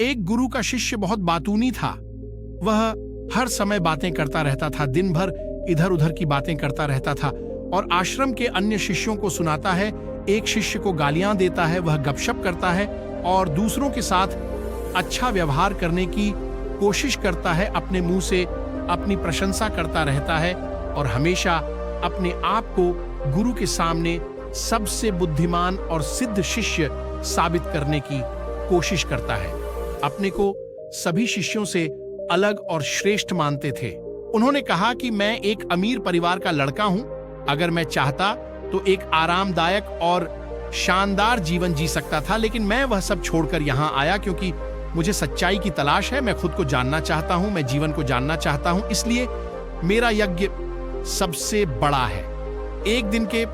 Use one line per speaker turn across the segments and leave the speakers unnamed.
एक गुरु का शिष्य बहुत बातूनी था। वह हर समय बातें करता रहता था, दिन भर इधर उधर की बातें करता रहता था और आश्रम के अन्य शिष्यों को सुनाता है। एक शिष्य को गालियां देता है, वह गपशप करता है और दूसरों के साथ अच्छा व्यवहार करने की कोशिश करता है। अपने मुंह से अपनी प्रशंसा करता रहता है और हमेशा अपने आप को गुरु के सामने सबसे बुद्धिमान और सिद्ध शिष्य साबित करने की कोशिश करता है। अपने को सभी शिष्यों से अलग और श्रेष्ठ मानते थे। उन्होंने कहा कि मैं एक अमीर परिवार का लड़का हूं। अगर मैं चाहता तो एक आरामदायक और शानदार जीवन जी सकता था, लेकिन मैं वह सब छोड़कर यहां आया क्योंकि मुझे सच्चाई की तलाश है। मैं खुद को जानना चाहता हूं, मैं जीवन को जानना चाहता हूं, इसलिए मेरा यज्ञ सबसे बड़ा है। एक दिन के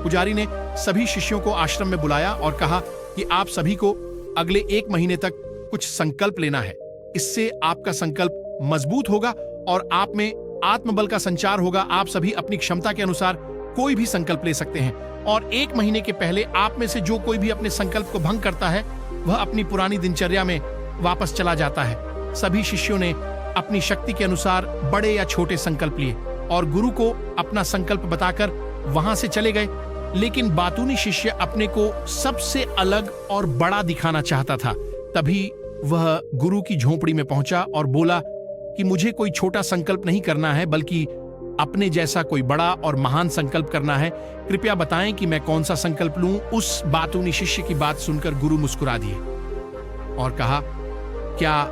पुजारी ने सभी शिष्यों को आश्रम में बुलाया और कहा कि आप सभी को अगले 1 महीने तक कुछ संकल्प लेना है। इससे आपका संकल्प मजबूत होगा और आप में आत्मबल का संचार होगा। आप सभी अपनी क्षमता के अनुसार कोई भी संकल्प ले सकते हैं और 1 महीने के पहले आप में से जो कोई भी अपने संकल्प को भंग करता है वह अपनी पुरानी दिनचर्या में वापस चला जाता है। सभी शिष्यों ने अपनी शक्ति के अनुसार बड़े या छोटे संकल्प लिए और गुरु को अपना संकल्प बताकर वहां से चले गए। लेकिन बातूनी शिष्य अपने को सबसे अलग और बड़ा दिखाना चाहता था। तभी वह गुरु की झोपड़ी में पहुंचा और बोला कि मुझे कोई छोटा संकल्प नहीं करना है, बल्कि अपने जैसा कोई बड़ा और महान संकल्प करना है। कृपया बताएं कि मैं कौन सा संकल्प लूं। उस बातूनी शिष्य की बात सुनकर गुरु मुस्कुरा दिए और कहा, क्या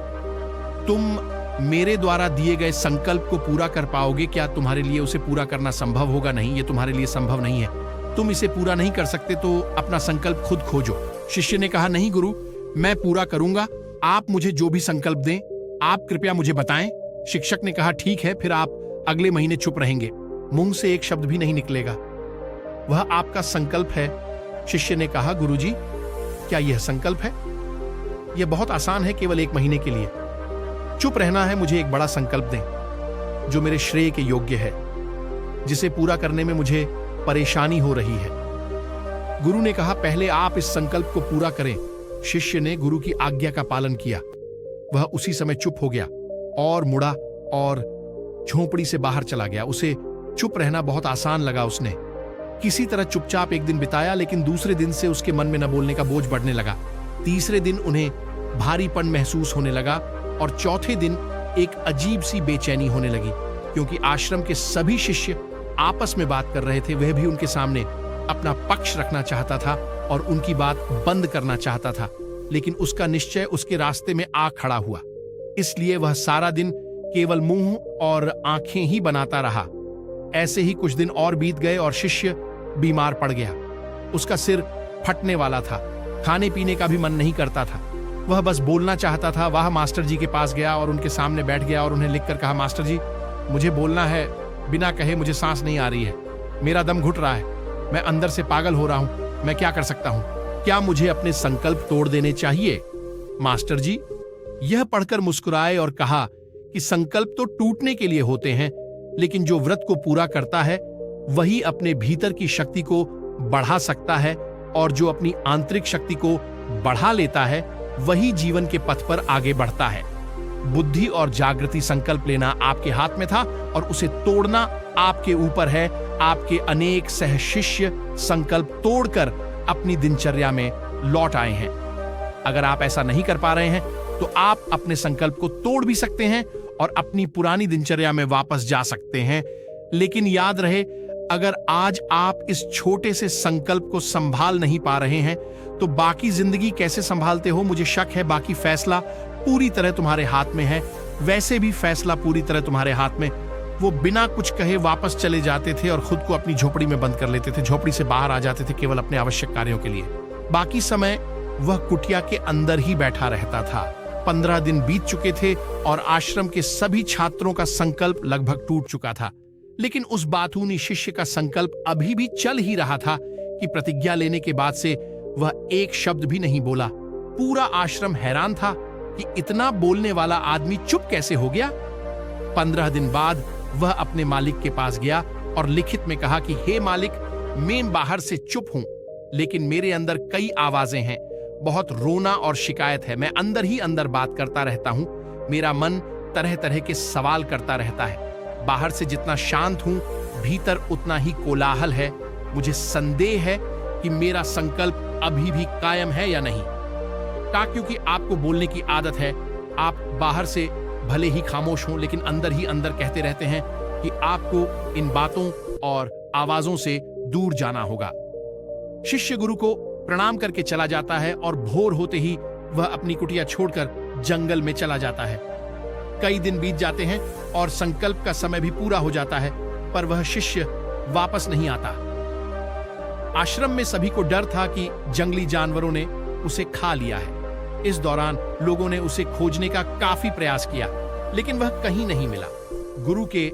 तुम मेरे द्वारा दिए गए संकल्प को पूरा कर पाओगे? क्या तुम्हारे लिए उसे पूरा करना संभव होगा? नहीं, ये तुम्हारे लिए संभव नहीं है। तुम इसे पूरा नहीं कर सकते तो अपना संकल्प खुद खोजो। शिष्य ने कहा, नहीं गुरु, मैं पूरा करूंगा। आप मुझे जो भी संकल्प दें, आप कृपया मुझे बताएं। शिक्षक ने कहा, ठीक है, फिर आप अगले महीने चुप रहेंगे, मुंह से एक शब्द भी नहीं निकलेगा। वह आपका संकल्प है। शिष्य ने कहा, गुरुजी, क्या यह संकल्प है? यह बहुत आसान है, केवल 1 महीने के लिए चुप रहना है। मुझे एक बड़ा संकल्प दें जो मेरे श्रेय के योग्य है, जिसे पूरा करने में मुझे परेशानी हो रही है। गुरु ने कहा, पहले आप इस संकल्प को पूरा करें। शिष्य ने गुरु की आज्ञा का पालन किया। वह उसी समय चुप हो गया और मुड़ा और झोपड़ी से बाहर चला गया। उसे चुप रहना बहुत आसान लगा। उसने किसी तरह चुपचाप एक दिन बिताया, लेकिन दूसरे दिन से उसके मन में न बोलने का बोझ बढ़ने लगा। तीसरे दिन उन्हें भारीपन महसूस होने लगा और चौथे दिन एक अजीब सी बेचैनी होने लगी, क्योंकि आश्रम के सभी शिष्य आपस में बात कर रहे थे। वह भी उनके सामने अपना पक्ष रखना चाहता था और उनकी बात बंद करना चाहता था, लेकिन उसका निश्चय उसके रास्ते में आ खड़ा हुआ। इसलिए वह सारा दिन केवल मुंह और आंखें ही बनाता रहा। ऐसे ही कुछ दिन और बीत गए और शिष्य बीमार पड़ गया। उसका सिर फटने वाला था, खाने पीने का भी मन नहीं करता था। वह बस बोलना चाहता था। वह मास्टर जी के पास गया और उनके सामने बैठ गया और उन्हें लिखकर कहा, मास्टर जी, मुझे बोलना है। बिना कहे मुझे सांस नहीं आ रही है, मेरा दम घुट रहा है, मैं अंदर से पागल हो रहा हूं। मैं क्या कर सकता हूं? क्या मुझे अपने संकल्प तोड़ देने चाहिए? मास्टर जी यह पढ़कर मुस्कुराए और कहा कि संकल्प तो टूटने के लिए होते हैं, लेकिन जो व्रत को पूरा करता है वही अपने भीतर की शक्ति को बढ़ा सकता है, और जो अपनी आंतरिक शक्ति को बढ़ा लेता है वही जीवन के पथ पर आगे बढ़ता है। बुद्धि और जागृति संकल्प लेना आपके हाथ में था और उसे तोड़ना आपके ऊपर है। आपके अनेक सहशिष्य संकल्प तोड़कर अपनी दिनचर्या में लौट आए हैं। अगर आप ऐसा नहीं कर पा रहे हैं तो आप अपने संकल्प को तोड़ भी सकते हैं और अपनी पुरानी दिनचर्या में वापस जा सकते हैं। लेकिन याद रहे, अगर आज आप इस छोटे से संकल्प को संभाल नहीं पा रहे हैं तो बाकी जिंदगी कैसे संभालते हो? मुझे शक है बाकी फैसला पूरी तरह तुम्हारे हाथ में है। वैसे भी फैसला पूरी तरह तुम्हारे हाथ में। वो बिना कुछ कहे वापस चले जाते थे और खुद को अपनी झोपड़ी में बंद कर लेते थे। झोपड़ी से बाहर आ जाते थे केवल अपने आवश्यक कार्यों के लिए। बाकी समय वह कुटिया के अंदर ही बैठा रहता था। 15 दिन बीत चुके थे और आश्रम के सभी छात्रों का संकल्प लगभग टूट चुका था, लेकिन उस बातूनी शिष्य का संकल्प अभी भी चल ही रहा था कि प्रतिज्ञा लेने के बाद से वह एक शब्द भी नहीं बोला। पूरा आश्रम हैरान था कि इतना बोलने वाला आदमी चुप कैसे हो गया। 15 दिन बाद वह अपने मालिक के पास गया और लिखित में कहा कि हे मालिक, मैं बाहर से चुप हूं, लेकिन मेरे अंदर कई आवाजें हैं। बहुत रोना और शिकायत है। मैं अंदर ही अंदर बात करता रहता हूं। मेरा मन तरह तरह के सवाल करता रहता है। बाहर से जितना शांत हूं, भीतर उतना ही कोलाहल है। मुझे संदेह है कि मेरा संकल्प अभी भी कायम है या नहीं। क्योंकि आपको बोलने की आदत है, आप बाहर से भले ही खामोश हों, लेकिन अंदर ही अंदर कहते रहते हैं कि आपको इन बातों और आवाजों से दूर जाना होगा। शिष्य गुरु को प्रणाम करके चला जाता है और भोर होते ही वह अपनी कुटिया छोड़कर जंगल में चला जाता है। कई दिन बीत जाते हैं और संकल्प का समय भी पूरा हो जाता है, पर वह शिष्य वापस नहीं आता। आश्रम में सभी को डर था कि जंगली जानवरों ने उसे खा लिया है। इस दौरान लोगों ने उसे खोजने का काफी प्रयास किया, लेकिन वह कहीं नहीं मिला। गुरु के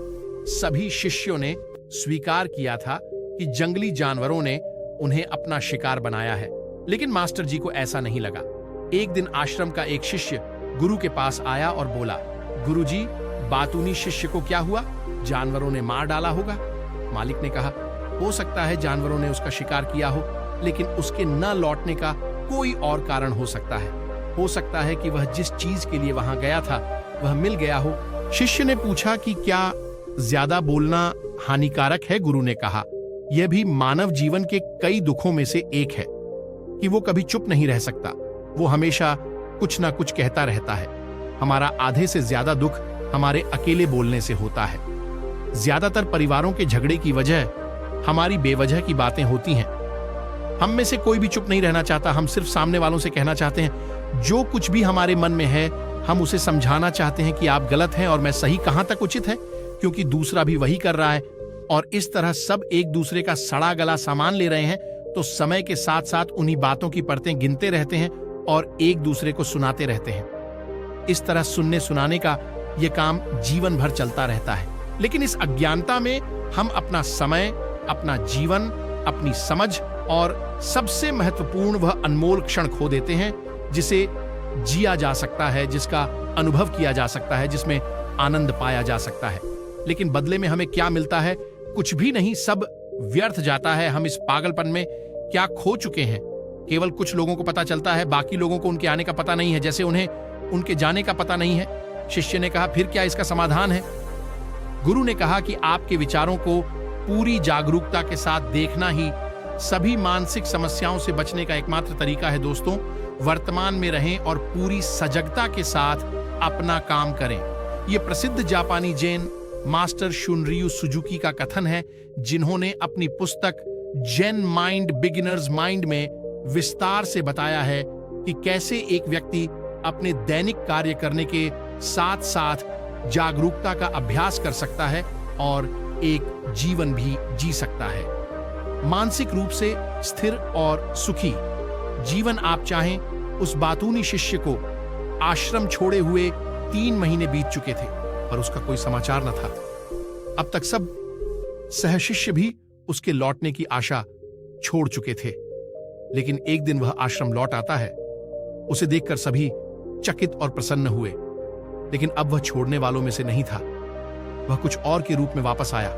सभी शिष्यों ने स्वीकार किया था कि जंगली जानवरों ने उन्हें अपना शिकार बनाया है, लेकिन मास्टर जी को ऐसा नहीं लगा। एक दिन आश्रम का एक शिष्य गुरु के पास आया और बोला, गुरु जी, बातूनी शिष्य को क्या हुआ? जानवरों ने मार डाला होगा। मालिक ने कहा, हो सकता है जानवरों ने उसका शिकार किया हो, लेकिन उसके न लौटने का कोई और कारण हो सकता है। हो सकता है कि वह जिस चीज के लिए वहां गया था वह मिल गया हो। शिष्य ने पूछा कि क्या ज्यादा बोलना हानिकारक है? गुरु ने कहा, यह भी मानव जीवन के कई दुखों में से एक है कि वो कभी चुप नहीं रह सकता। वो हमेशा कुछ ना कुछ कहता रहता है। हमारा आधे से ज्यादा दुख हमारे अकेले बोलने से होता है। ज्यादातर परिवारों के झगड़े की वजह हमारी बेवजह की बातें होती हैं। हम में से कोई भी चुप नहीं रहना चाहता। हम सिर्फ सामने वालों से कहना चाहते हैं जो कुछ भी हमारे मन में है। हम उसे समझाना चाहते हैं कि आप गलत हैं और मैं सही। कहां तक उचित है, क्योंकि दूसरा भी वही कर रहा है। और इस तरह सब एक दूसरे का सड़ा गला सामान ले रहे हैं, तो समय के साथ साथ उन्हीं बातों की परतें गिनते रहते हैं और एक दूसरे को सुनाते रहते हैं। इस तरह सुनने सुनाने का यह काम जीवन भर चलता रहता है। लेकिन इस अज्ञानता में हम अपना समय, अपना जीवन, अपनी समझ और सबसे महत्वपूर्ण वह अनमोल क्षण खो देते हैं जिसे जिया जा सकता है, जिसका अनुभव किया जा सकता है, जिसमें आनंद पाया जा सकता है। लेकिन बदले में हमें क्या मिलता है? कुछ भी नहीं। सब व्यर्थ जाता है। हम इस पागलपन में क्या खो चुके हैं? केवल कुछ लोगों को पता चलता है, बाकी लोगों को उनके आने का पता नहीं है, जैसे उन्हें उनके जाने का पता नहीं है। शिष्य ने कहा, फिर क्या इसका समाधान है? गुरु ने कहा कि आपके विचारों को पूरी जागरूकता के साथ देखना ही सभी मानसिक समस्याओं से बचने का एकमात्र तरीका है। दोस्तों, वर्तमान में रहें और पूरी सजगता के साथ अपना काम करें। यह प्रसिद्ध जापानी जैन मास्टर शुनरियु सुजुकी का कथन है, जिन्होंने अपनी पुस्तक जेन माइंड बिगिनर्स माइंड में विस्तार से बताया है कि कैसे एक व्यक्ति अपने दैनिक कार्य करने के साथ साथ जागरूकता का अभ्यास कर सकता है और एक जीवन भी जी सकता है। मानसिक रूप से स्थिर और सुखी जीवन आप चाहें, उस बातूनी शिष्य को आश्रम छोड़े हुए 3 महीने बीत चुके थे, पर उसका कोई समाचार न था। अब तक सब सहशिष्य भी उसके लौटने की आशा छोड़ चुके थे। लेकिन एक दिन वह आश्रम लौट आता है। उसे देखकर सभी चकित और प्रसन्न हुए, लेकिन अब वह छोड़ने वालों में से नहीं था। वह कुछ और के रूप में वापस आया।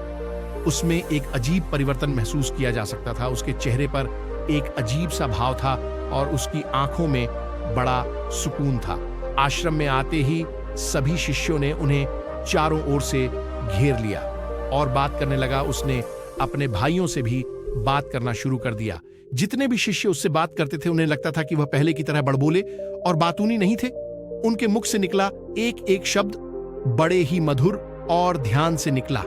उसमें एक अजीब परिवर्तन महसूस किया जा सकता था। उसके चेहरे पर एक अजीब सा भाव था और उसकी आंखों में बड़ा सुकून था। आश्रम में आते ही सभी शिष्यों ने उन्हें चारों ओर से घेर लिया और बात करने लगा। उसने अपने भाइयों से भी बात करना शुरू कर दिया। जितने भी शिष्य उससे बात करते थे, उन्हें लगता था कि वह पहले की तरह बड़बोले और बातूनी नहीं थे। उनके मुख से निकला एक एक शब्द बड़े ही मधुर और ध्यान से निकला।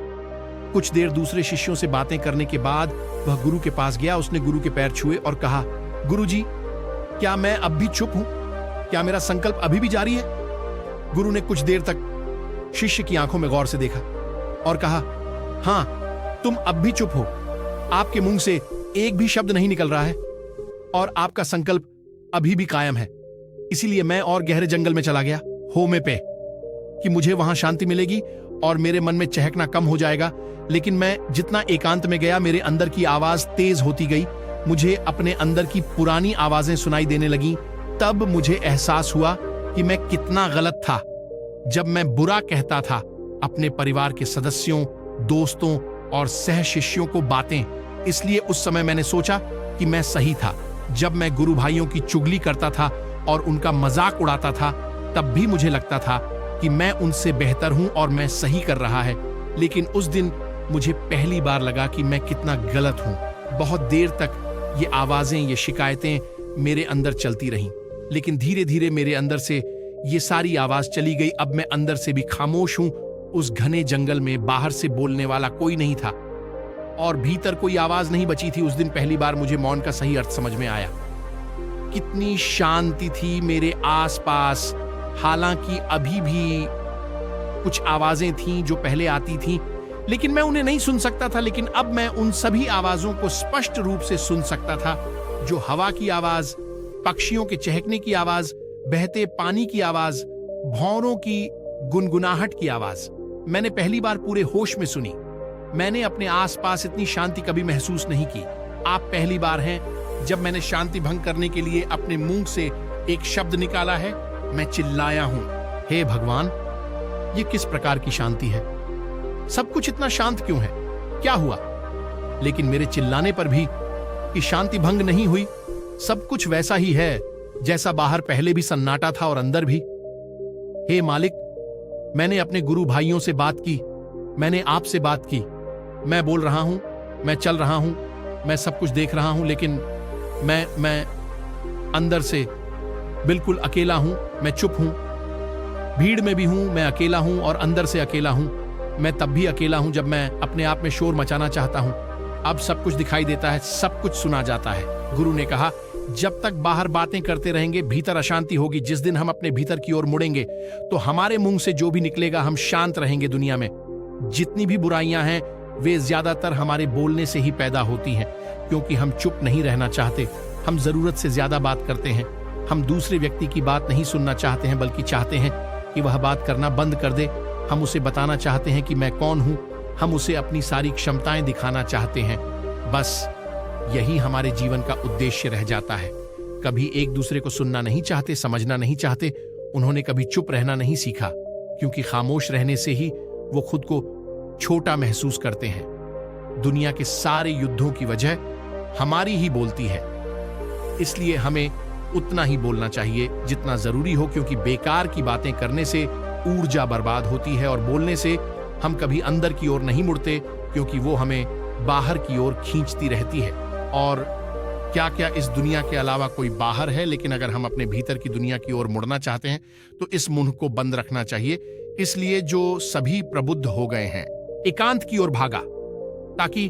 कुछ देर दूसरे शिष्यों से बातें करने के बाद वह गुरु के पास गया। उसने गुरु के पैर छुए और कहा, गुरुजी, क्या मैं अब भी चुप हूं? क्या मेरा संकल्प अभी भी जारी है? गुरु ने कुछ देर तक शिष्य की आंखों में गौर से देखा और कहा, हां, तुम अब भी चुप हो। आपके मुंह से एक भी शब्द नहीं निकल रहा है और आपका संकल्प अभी भी कायम है। इसीलिए मैं और गहरे जंगल में चला गया, होमे पे, कि मुझे वहां शांति मिलेगी और मेरे मन में चहकना कम हो जाएगा। लेकिन मैं जितना एकांत में गया, मेरे अंदर की आवाज तेज होती गई। मुझे अपने अंदर की पुरानी आवाजें सुनाई देने लगीं। तब मुझे एहसास हुआ कि मैं कितना गलत था जब मैं बुरा कहता था अपने परिवार के सदस्यों, दोस्तों और सह शिष्यों को बातें। इसलिए उस समय मैंने सोचा कि मैं सही था। जब मैं गुरु भाइयों की चुगली करता था और उनका मजाक उड़ाता था, तब भी मुझे लगता था कि मैं उनसे बेहतर हूं और मैं सही कर रहा है। लेकिन उस दिन मुझे पहली बार लगा कि मैं कितना गलत हूं। बहुत देर तक ये आवाजें, ये शिकायतें मेरे अंदर चलती रहीं, लेकिन धीरे धीरे मेरे अंदर से ये सारी आवाज चली गई। अब मैं अंदर से भी खामोश हूं। उस घने जंगल में बाहर से बोलने वाला कोई नहीं था और भीतर कोई आवाज नहीं बची थी। उस दिन पहली बार मुझे मौन का सही अर्थ समझ में आया। कितनी शांति थी मेरे आसपास। हालांकि अभी भी कुछ आवाजें थीं जो पहले आती थीं, लेकिन मैं उन्हें नहीं सुन सकता था। लेकिन अब मैं उन सभी आवाजों को स्पष्ट रूप से सुन सकता था, जो हवा की आवाज, पक्षियों के चहकने की आवाज, बहते पानी की आवाज, भौरों की गुनगुनाहट की आवाज मैंने पहली बार पूरे होश में सुनी। मैंने अपने आसपास इतनी शांति कभी महसूस नहीं की। आप पहली बार हैं जब मैंने शांति भंग करने के लिए अपने मुंह से एक शब्द निकाला है। मैं चिल्लाया हूं, हे भगवान, ये किस प्रकार की शांति है? सब कुछ इतना शांत क्यों है? क्या हुआ? लेकिन मेरे चिल्लाने पर भी कि शांति भंग नहीं हुई। सब कुछ वैसा ही है जैसा बाहर पहले भी सन्नाटा था और अंदर भी। हे मालिक, मैंने अपने गुरु भाइयों से बात की, मैंने आपसे बात की। मैं बोल रहा हूं, मैं चल रहा हूं, मैं सब कुछ देख रहा हूं, लेकिन मैं अंदर से बिल्कुल अकेला हूं। मैं चुप हूं। भीड़ में भी हूं, मैं अकेला हूं और अंदर से अकेला हूं। मैं तब भी अकेला हूं जब मैं अपने आप में शोर मचाना चाहता हूं। अब सब कुछ दिखाई देता है, सब कुछ सुना जाता है। गुरु ने कहा, जब तक बाहर बातें करते रहेंगे भीतर अशांति होगी। जिस दिन हम अपने भीतर की ओर मुड़ेंगे तो हमारे मुंह से जो भी निकलेगा, हम शांत रहेंगे। दुनिया में जितनी भी बुराइयां हैं वे ज्यादातर हमारे बोलने से ही पैदा होती हैं, क्योंकि हम चुप नहीं रहना चाहते। हम जरूरत से ज्यादा बात करते हैं। हम दूसरे व्यक्ति की बात नहीं सुनना चाहते हैं, बल्कि चाहते हैं कि वह बात करना बंद कर दे। हम उसे बताना चाहते हैं कि मैं कौन हूं। हम उसे अपनी सारी क्षमताएं दिखाना चाहते हैं। बस यही हमारे जीवन का उद्देश्य रह जाता है। कभी एक दूसरे को सुनना नहीं चाहते, समझना नहीं चाहते। उन्होंने कभी चुप रहना नहीं सीखा, क्योंकि खामोश रहने से ही वो खुद को छोटा महसूस करते हैं। दुनिया के सारे युद्धों की वजह हमारी ही बोलती है। इसलिए हमें उतना ही बोलना चाहिए जितना जरूरी हो, क्योंकि बेकार की बातें करने से ऊर्जा बर्बाद होती है और बोलने से हम कभी अंदर की ओर नहीं मुड़ते, क्योंकि वो हमें बाहर की ओर खींचती रहती है। और क्या क्या इस दुनिया के अलावा कोई बाहर है? लेकिन अगर हम अपने भीतर की दुनिया की ओर मुड़ना चाहते हैं तो इस मुंह को बंद रखना चाहिए। इसलिए जो सभी प्रबुद्ध हो गए हैं एकांत की ओर भागा, ताकि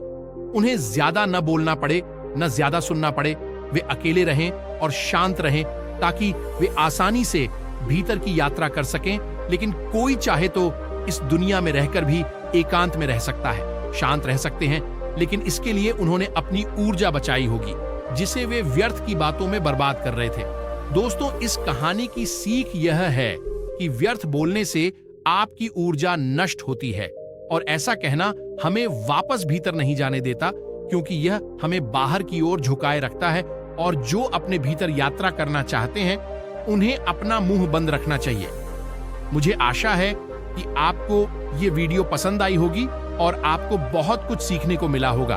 उन्हें ज्यादा न बोलना पड़े, न ज्यादा सुनना पड़े। वे अकेले रहें और शांत रहें, ताकि वे आसानी से भीतर की यात्रा कर सकें। लेकिन कोई चाहे तो इस दुनिया में रहकर भी एकांत में रह सकता है, शांत रह सकते हैं, लेकिन इसके लिए उन्होंने अपनी ऊर्जा बचाई होगी, जिसे वे व्यर्थ की बातों में बर्बाद कर रहे थे। दोस्तों, इस कहानी की सीख यह है कि व्यर्थ बोलने से आपकी ऊर्जा नष्ट होती है, और ऐसा कहना हमें वापस भीतर नहीं जाने देता, क्योंकि यह हमें बाहर की ओर झुकाए रखता है। और जो अपने भीतर यात्रा करना चाहते हैं उन्हें अपना मुंह बंद रखना चाहिए। मुझे आशा है कि आपको ये वीडियो पसंद आई होगी और आपको बहुत कुछ सीखने को मिला होगा।